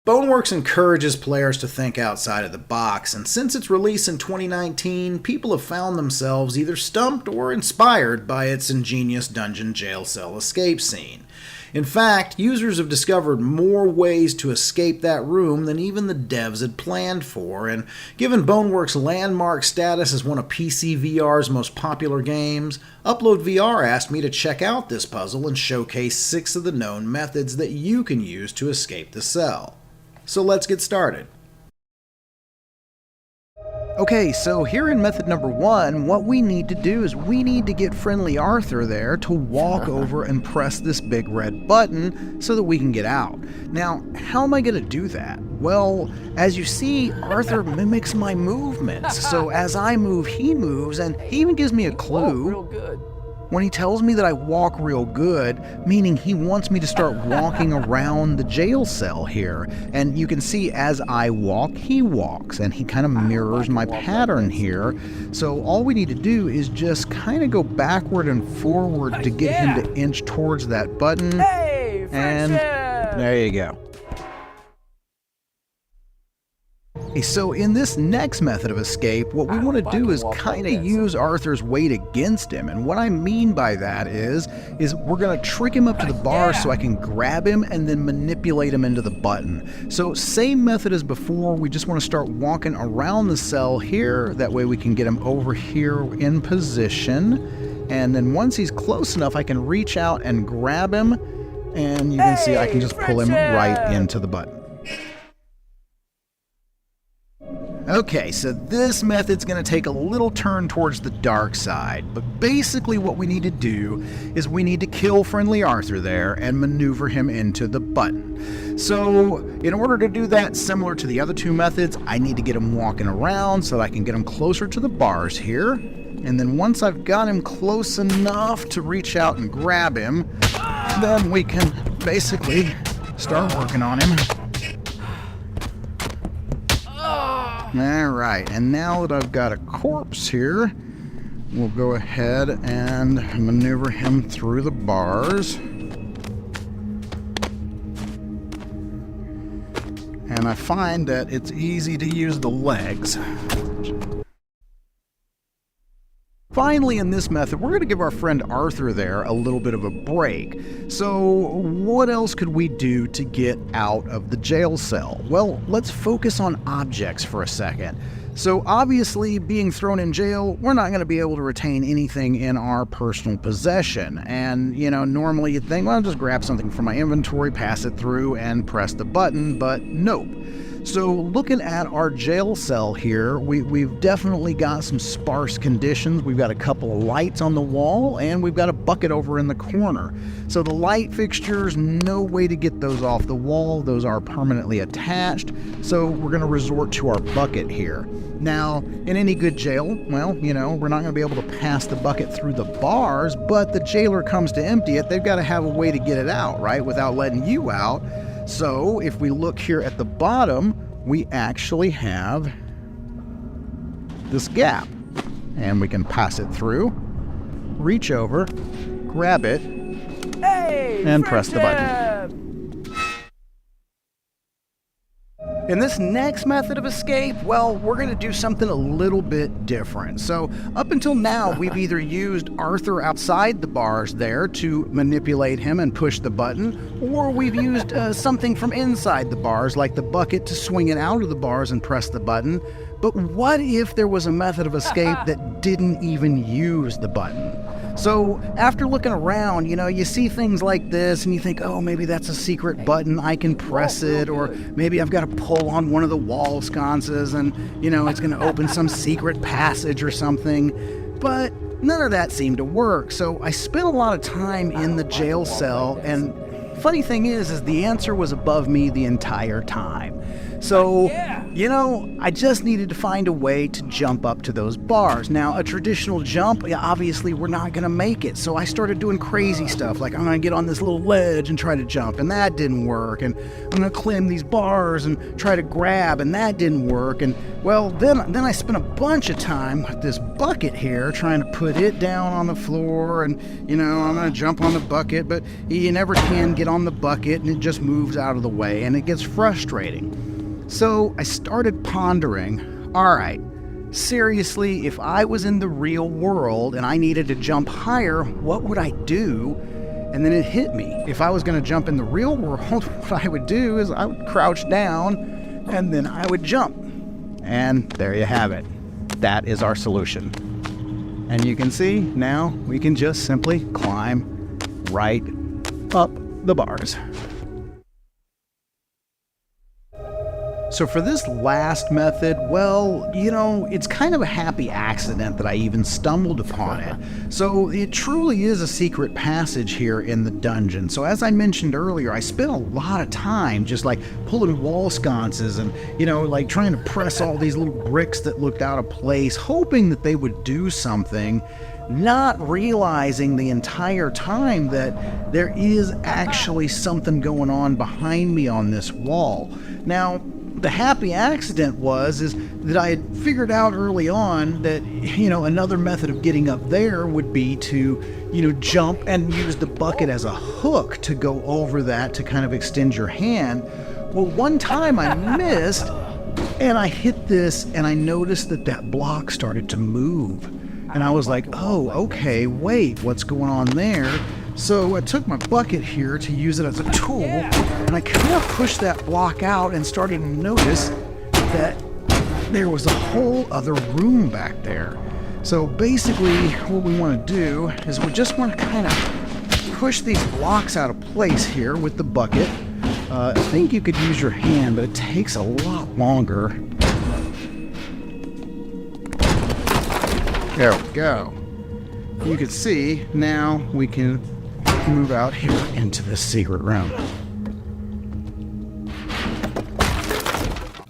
Boneworks encourages players to think outside of the box, and since its release in 2019, people have found themselves either stumped or inspired by its ingenious dungeon jail cell escape scene. In fact, users have discovered more ways to escape that room than even the devs had planned for, and given Boneworks' landmark status as one of PC VR's most popular games, UploadVR asked me to check out this puzzle and showcase 6 of the known methods that you can use to escape the cell. So let's get started. Okay, so here in method number 1, what we need to do is we need to get friendly Arthur there to walk over and press this big red button so that we can get out. Now, how am I going to do that? Well, as you see, Arthur mimics my movements. So as I move, he moves, and he even gives me a clue. Real good. When he tells me that I walk real good, meaning he wants me to start walking around the jail cell here. And you can see as I walk, he walks, and he kind of mirrors my pattern here. So all we need to do is just kind of go backward and forward to get him to inch towards that button. Hey, and there you go. So in this next method of escape, what we want to do is kind of use Arthur's weight against him. And what I mean by that is we're going to trick him up to the bar so I can grab him and then manipulate him into the button. So same method as before, we just want to start walking around the cell here. That way we can get him over here in position. And then once he's close enough, I can reach out and grab him. And you can see I can just pull him right into the button. Okay, so this method's going to take a little turn towards the dark side, but basically what we need to do is we need to kill friendly Arthur there and maneuver him into the button. So in order to do that, similar to the other 2 methods, I need to get him walking around so that I can get him closer to the bars here. And then once I've got him close enough to reach out and grab him, then we can basically start working on him. Alright, and now that I've got a corpse here, we'll go ahead and maneuver him through the bars. And I find that it's easy to use the legs. Finally, in this method, we're going to give our friend Arthur there a little bit of a break. So what else could we do to get out of the jail cell? Well, let's focus on objects for a second. So obviously, being thrown in jail, we're not going to be able to retain anything in our personal possession. And, you know, normally you'd think, well, I'll just grab something from my inventory, pass it through, and press the button, but nope. So looking at our jail cell here, we've definitely got some sparse conditions. We've got a couple of lights on the wall, and we've got a bucket over in the corner. So the light fixtures, no way to get those off the wall. Those are permanently attached. So we're going to resort to our bucket here. Now, in any good jail, well, you know, we're not going to be able to pass the bucket through the bars, but the jailer comes to empty it. They've got to have a way to get it out, right, without letting you out. So if we look here at the bottom, we actually have this gap, and we can pass it through, reach over, grab it, and press the button. In this next method of escape, well, we're going to do something a little bit different. So up until now, we've either used Arthur outside the bars there to manipulate him and push the button, or we've used something from inside the bars, like the bucket, to swing it out of the bars and press the button. But what if there was a method of escape that didn't even use the button? So after looking around, you know, you see things like this and you think, oh, maybe that's a secret button, I can press it, or maybe I've got to pull on one of the wall sconces and, you know, it's going to open some secret passage or something. But none of that seemed to work. So I spent a lot of time in the jail cell, and funny thing is the answer was above me the entire time. So, you know, I just needed to find a way to jump up to those bars. Now, a traditional jump, obviously we're not going to make it. So I started doing crazy stuff, like I'm going to get on this little ledge and try to jump, and that didn't work. And I'm going to climb these bars and try to grab, and that didn't work. And, well, then I spent a bunch of time with this bucket here trying to put it down on the floor. And, you know, I'm going to jump on the bucket, but you never can get get on the bucket and it just moves out of the way, and it gets frustrating. So I started pondering, all right, seriously, if I was in the real world and I needed to jump higher, what would I do? And then it hit me. If I was going to jump in the real world, what I would do is I would crouch down and then I would jump. And there you have it. That is our solution. And you can see now we can just simply climb right up the bars. So for this last method, well, you know, it's kind of a happy accident that I even stumbled upon it. So it truly is a secret passage here in the dungeon. So as I mentioned earlier, I spent a lot of time just like pulling wall sconces and, you know, like trying to press all these little bricks that looked out of place, hoping that they would do something, not realizing the entire time that there is actually something going on behind me on this wall. Now, the happy accident is that I had figured out early on that, you know, another method of getting up there would be to, you know, jump and use the bucket as a hook to go over that to kind of extend your hand. Well, one time I missed and I hit this and I noticed that that block started to move. And I was like, oh, okay, wait, what's going on there? So I took my bucket here to use it as a tool, and I kind of pushed that block out and started to notice that there was a whole other room back there. So basically what we want to do is we just want to kind of push these blocks out of place here with the bucket. I think you could use your hand, but it takes a lot longer. There we go. You can see now we can move out here into this secret room.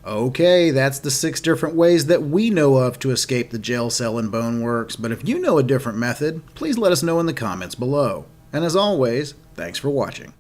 Okay, that's the 6 different ways that we know of to escape the jail cell in Boneworks, but if you know a different method, please let us know in the comments below. And as always, thanks for watching.